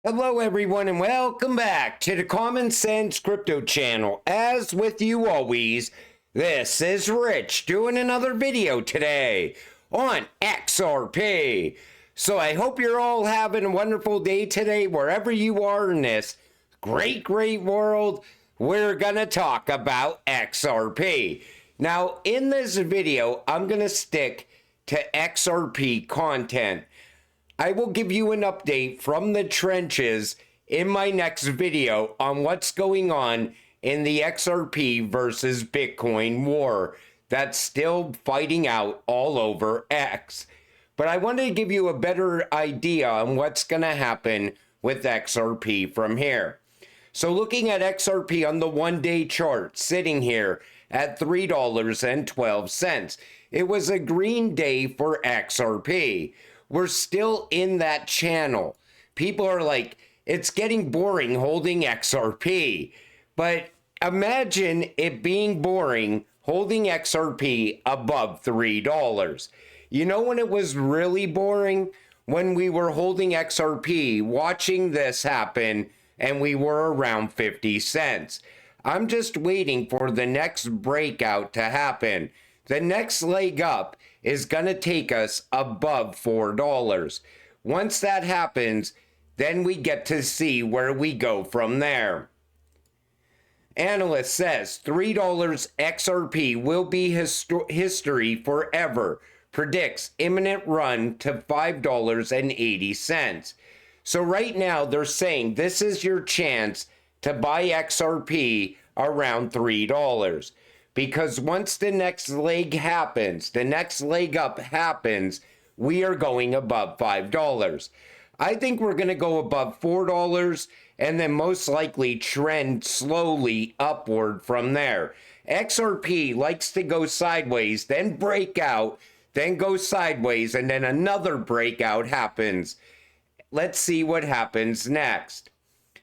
Hello everyone and welcome back to the Common Sense Crypto channel. As with you always, this is Rich doing another video today on XRP. So I hope you're all having a wonderful day today wherever you are in this great world. We're gonna talk about XRP. Now in this video, I'm gonna stick to XRP content. I will give you an update from the trenches in my next video on what's going on in the XRP versus Bitcoin war that's still fighting out all over X. But I wanted to give you a better idea on what's going to happen with XRP from here. So looking at XRP on the one-day chart, sitting here at $3.12, it was a green day for XRP. We're still in that channel. People are like, it's getting boring holding XRP. But imagine it being boring holding XRP above $3. You know when it was really boring? When we were holding XRP, watching this happen, and we were around 50 cents. I'm just waiting for the next breakout to happen. The next leg up is going to take us above $4. Once that happens, then we get to see where we go from there. Analyst says $3 XRP will be history forever. Predicts imminent run to $5.80. So right now they're saying this is your chance to buy XRP around $3. Because once the next leg happens, the next leg up happens, we are going above $5. I think we're going to go above $4 and then most likely trend slowly upward from there. XRP likes to go sideways, then break out, then go sideways, and then another breakout happens. Let's see what happens next.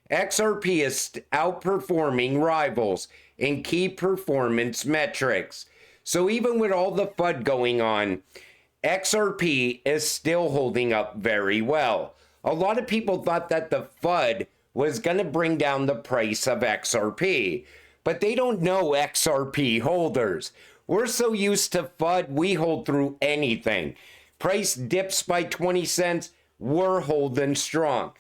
XRP is outperforming rivals in key performance metrics. So even with all the FUD going on, XRP is still holding up very well. A lot of people thought that the FUD was going to bring down the price of XRP, but they don't know XRP holders. We're so used to FUD, we hold through anything. Price dips by 20 cents, we're holding strong.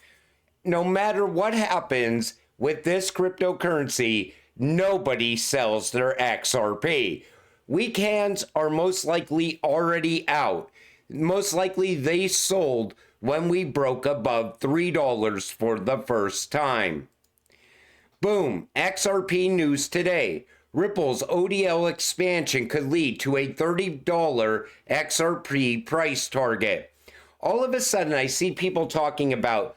No matter what happens with this cryptocurrency, nobody sells their XRP. Weak hands are most likely already out. Most likely they sold when we broke above $3 for the first time. Boom, XRP news today. Ripple's ODL expansion could lead to a $30 XRP price target. All of a sudden I see people talking about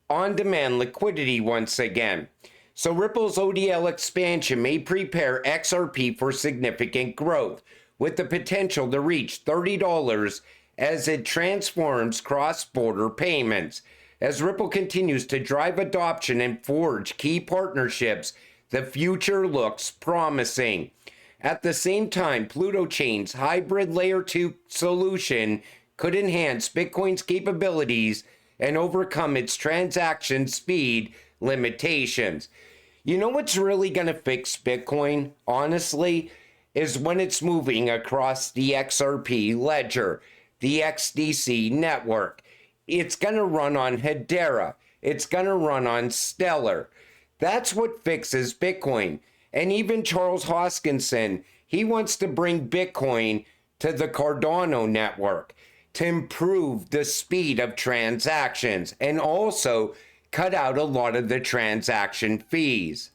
on-demand liquidity once again. So Ripple's ODL expansion may prepare XRP for significant growth, with the potential to reach $30 as it transforms cross-border payments. As Ripple continues to drive adoption and forge key partnerships, the future looks promising. At the same time, Pluto Chain's hybrid Layer 2 solution could enhance Bitcoin's capabilities and overcome its transaction speed limitations. You know what's really going to fix Bitcoin, honestly, is when it's moving across the XRP ledger, the XDC network. It's going to run on Hedera. It's going to run on Stellar. That's what fixes Bitcoin. And even Charles Hoskinson, he wants to bring Bitcoin to the Cardano network to improve the speed of transactions and also cut out a lot of the transaction fees.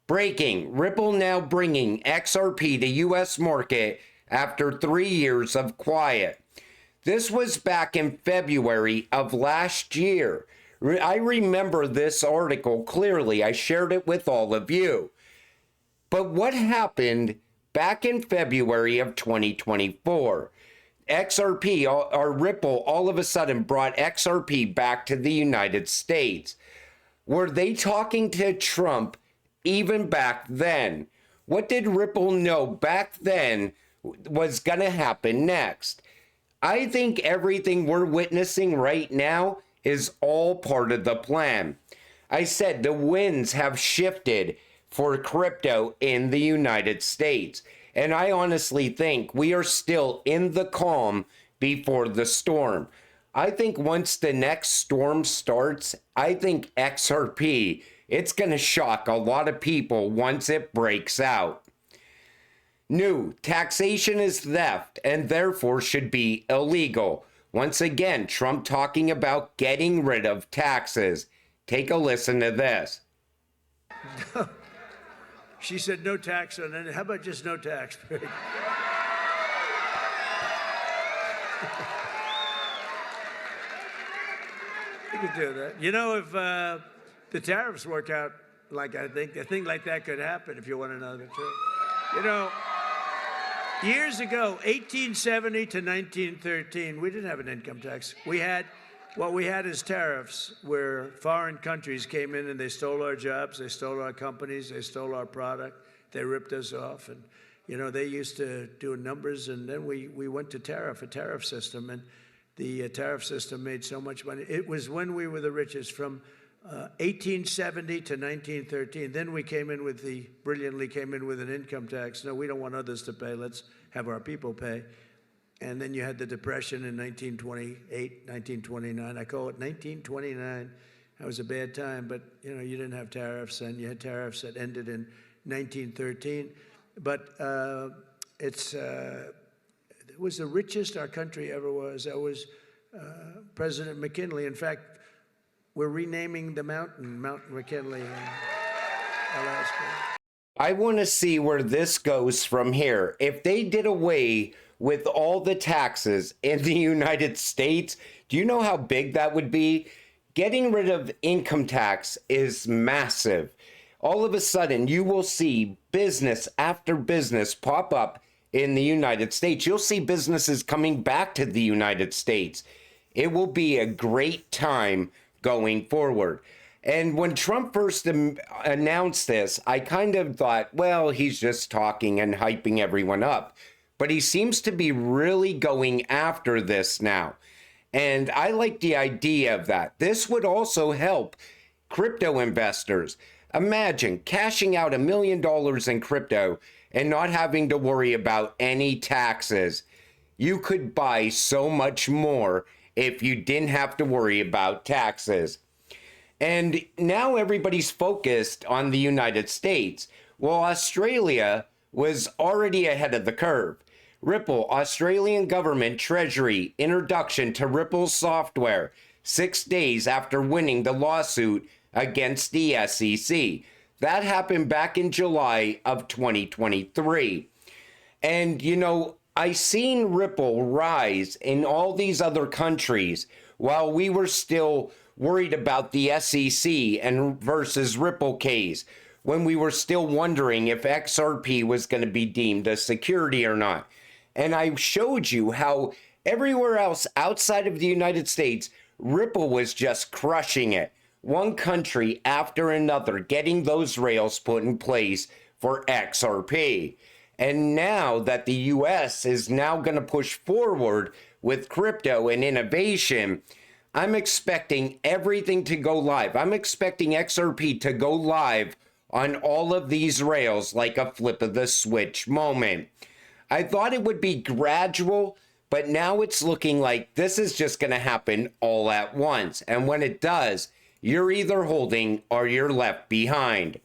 Breaking, Ripple now bringing XRP to US market after 3 years of quiet. This was back in February of last year. I remember this article clearly. I shared it with all of you. But what happened back in February of 2024? XRP, or Ripple, all of a sudden brought XRP back to the United States. Were they talking to Trump even back then? What did Ripple know back then was going to happen next? I think everything we're witnessing right now is all part of the plan. I said the winds have shifted for crypto in the United States. And I honestly think we are still in the calm before the storm. I think once the next storm starts, I think XRP, it's going to shock a lot of people once it breaks out. New, taxation is theft and therefore should be illegal. Once again, Trump talking about getting rid of taxes. Take a listen to this. She said no tax on it. How about just no tax? You could do that. You know, if the tariffs work out like I think, a thing like that could happen, if you want to know the truth. You know, years ago, 1870 to 1913, we didn't have an income tax. What we had is tariffs, where foreign countries came in and they stole our jobs, they stole our companies, they stole our product, they ripped us off. And, you know, they used to do numbers, and then we went to a tariff system, and the tariff system made so much money. It was when we were the richest, from 1870 to 1913. Then we brilliantly came in with an income tax. No, we don't want others to pay. Let's have our people pay. And then you had the Depression in 1928, 1929. I call it 1929. That was a bad time, but you know, you didn't have tariffs, and you had tariffs that ended in 1913. But it was the richest our country ever was. That was President McKinley. In fact, we're renaming the mountain, Mount McKinley in Alaska. I want to see where this goes from here. If they did away with all the taxes in the United States, do you know how big that would be? Getting rid of income tax is massive. All of a sudden, you will see business after business pop up in the United States. You'll see businesses coming back to the United States. It will be a great time going forward. And when Trump first announced this, I kind of thought, well, he's just talking and hyping everyone up. But he seems to be really going after this now. And I like the idea of that. This would also help crypto investors. Imagine cashing out $1 million in crypto and not having to worry about any taxes. You could buy so much more if you didn't have to worry about taxes. And now everybody's focused on the United States. Well, Australia was already ahead of the curve. Ripple, Australian government treasury introduction to Ripple software 6 days after winning the lawsuit against the SEC. That happened back in July of 2023. And, you know, I seen Ripple rise in all these other countries while we were still worried about the SEC and versus Ripple case, when we were still wondering if XRP was going to be deemed a security or not. And I showed you how everywhere else outside of the United States, Ripple was just crushing it. One country after another getting those rails put in place for XRP. And now that the US is now going to push forward with crypto and innovation, I'm expecting everything to go live. I'm expecting XRP to go live on all of these rails like a flip of the switch moment. I thought it would be gradual, but now it's looking like this is just going to happen all at once. And when it does, you're either holding or you're left behind.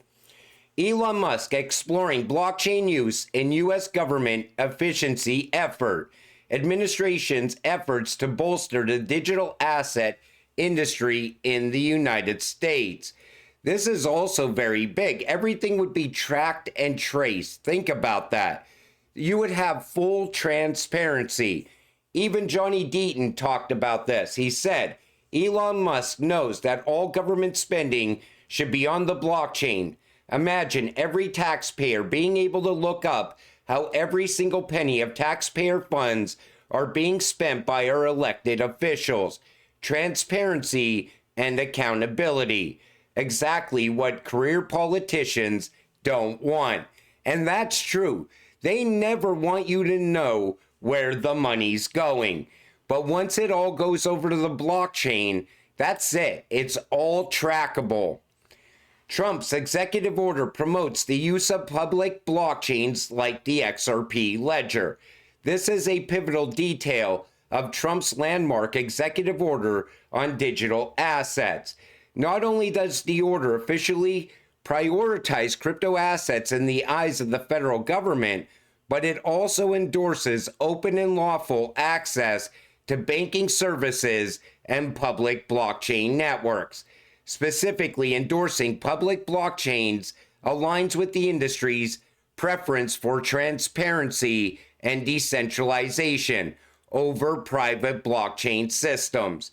Elon Musk exploring blockchain use in U.S. government efficiency effort. Administration's efforts to bolster the digital asset industry in the United States. This is also very big. Everything would be tracked and traced. Think about that. You would have full transparency. Even Johnny Deaton talked about this. He said, Elon Musk knows that all government spending should be on the blockchain. Imagine every taxpayer being able to look up how every single penny of taxpayer funds are being spent by our elected officials. Transparency and accountability. Exactly what career politicians don't want. And that's true. They never want you to know where the money's going. But once it all goes over to the blockchain, That's it. It's all trackable. Trump's executive order promotes the use of public blockchains like the XRP ledger. This is a pivotal detail of Trump's landmark executive order on digital assets. Not only does the order officially prioritize crypto assets in the eyes of the federal government, but it also endorses open and lawful access to banking services and public blockchain networks. Specifically, endorsing public blockchains aligns with the industry's preference for transparency and decentralization over private blockchain systems.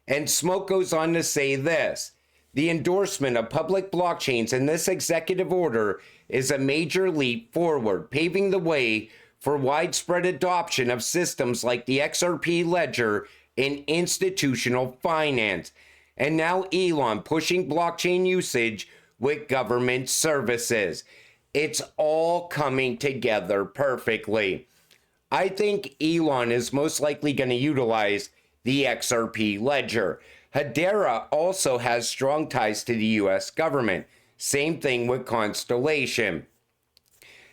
And Smoke goes on to say this: the endorsement of public blockchains in this executive order is a major leap forward, paving the way for widespread adoption of systems like the XRP ledger in institutional finance. And now Elon pushing blockchain usage with government services. It's all coming together perfectly. I think Elon is most likely going to utilize the XRP ledger. Hedera also has strong ties to the US government. Same thing with Constellation.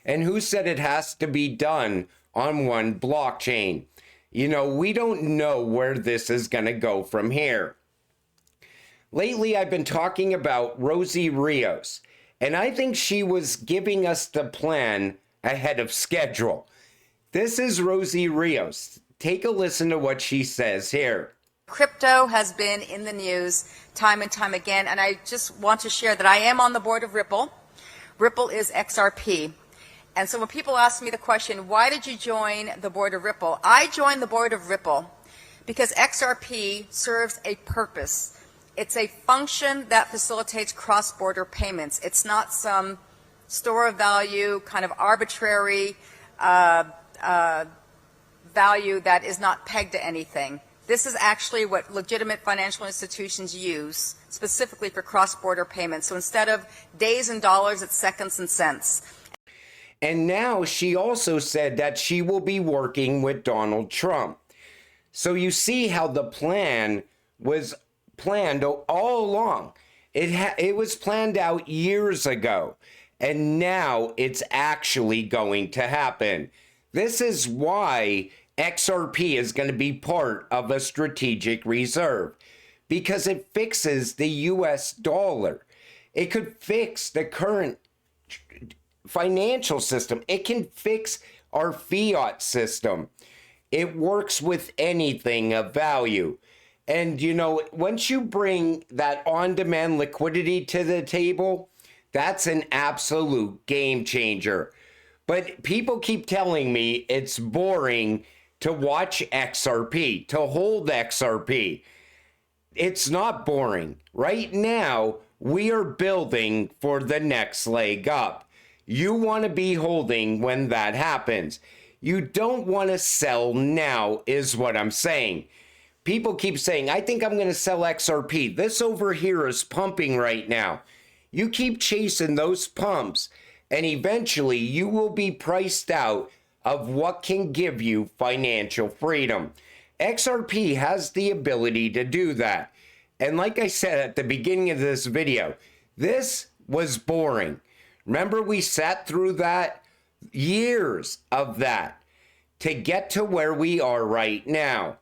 And who said it has to be done on one blockchain? You know, we don't know where this is going to go from here. Lately, I've been talking about Rosie Rios, and I think she was giving us the plan ahead of schedule. This is Rosie Rios. Take a listen to what she says here. Crypto has been in the news time and time again, and I just want to share that I am on the board of Ripple. Ripple is XRP. And so when people ask me the question, why did you join the board of Ripple? I joined the board of Ripple because XRP serves a purpose. It's a function that facilitates cross-border payments. It's not some store of value, kind of arbitrary value that is not pegged to anything. This is actually what legitimate financial institutions use, specifically for cross-border payments. So instead of days and dollars, it's seconds and cents. And now she also said that she will be working with Donald Trump. So you see how the plan was planned all along. It was planned out years ago, and now it's actually going to happen. This is why XRP is going to be part of a strategic reserve, because it fixes the US dollar. It could fix the current financial system. It can fix our fiat system. It works with anything of value. And, you know, once you bring that on-demand liquidity to the table, that's an absolute game changer. But people keep telling me it's boring to watch XRP, to hold XRP. It's not boring. Right now, we are building for the next leg up. You want to be holding when that happens. You don't want to sell now, is what I'm saying. People keep saying, I think I'm going to sell XRP. This over here is pumping right now. You keep chasing those pumps, and eventually you will be priced out of what can give you financial freedom. XRP has the ability to do that. And like I said at the beginning of this video, this was boring. Remember, we sat through that, years of that, to get to where we are right now.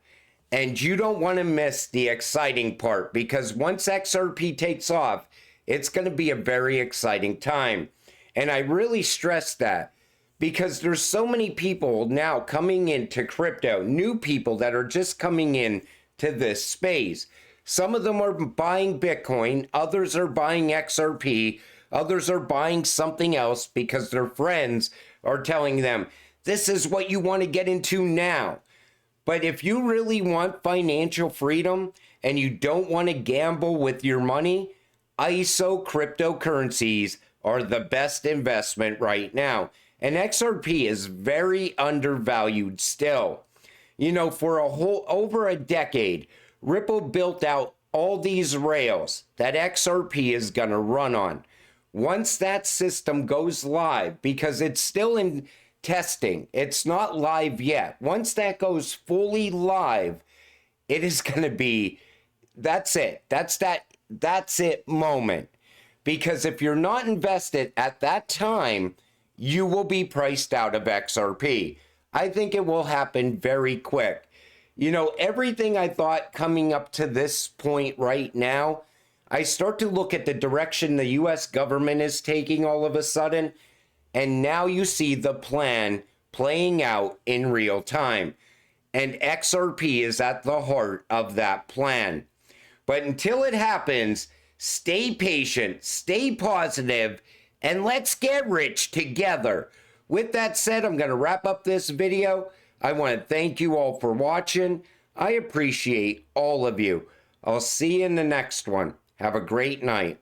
And you don't want to miss the exciting part, because once XRP takes off, it's going to be a very exciting time. And I really stress that, because there's so many people now coming into crypto, new people that are just coming in to this space. Some of them are buying Bitcoin, others are buying XRP, others are buying something else because their friends are telling them, this is what you want to get into now. But if you really want financial freedom and you don't want to gamble with your money, ISO cryptocurrencies are the best investment right now. And XRP is very undervalued still. You know, for over a decade, Ripple built out all these rails that XRP is going to run on. Once that system goes live, because it's still in testing, it's not live yet. Once that goes fully live, it is going to be that's it. That's it moment. Because if you're not invested at that time, you will be priced out of XRP. I think it will happen very quick. You know, everything I thought coming up to this point right now, I start to look at the direction the US government is taking all of a sudden, and now you see the plan playing out in real time. And XRP is at the heart of that plan. But until it happens, stay patient, stay positive, and let's get rich together. With that said, I'm going to wrap up this video. I want to thank you all for watching. I appreciate all of you. I'll see you in the next one. Have a great night.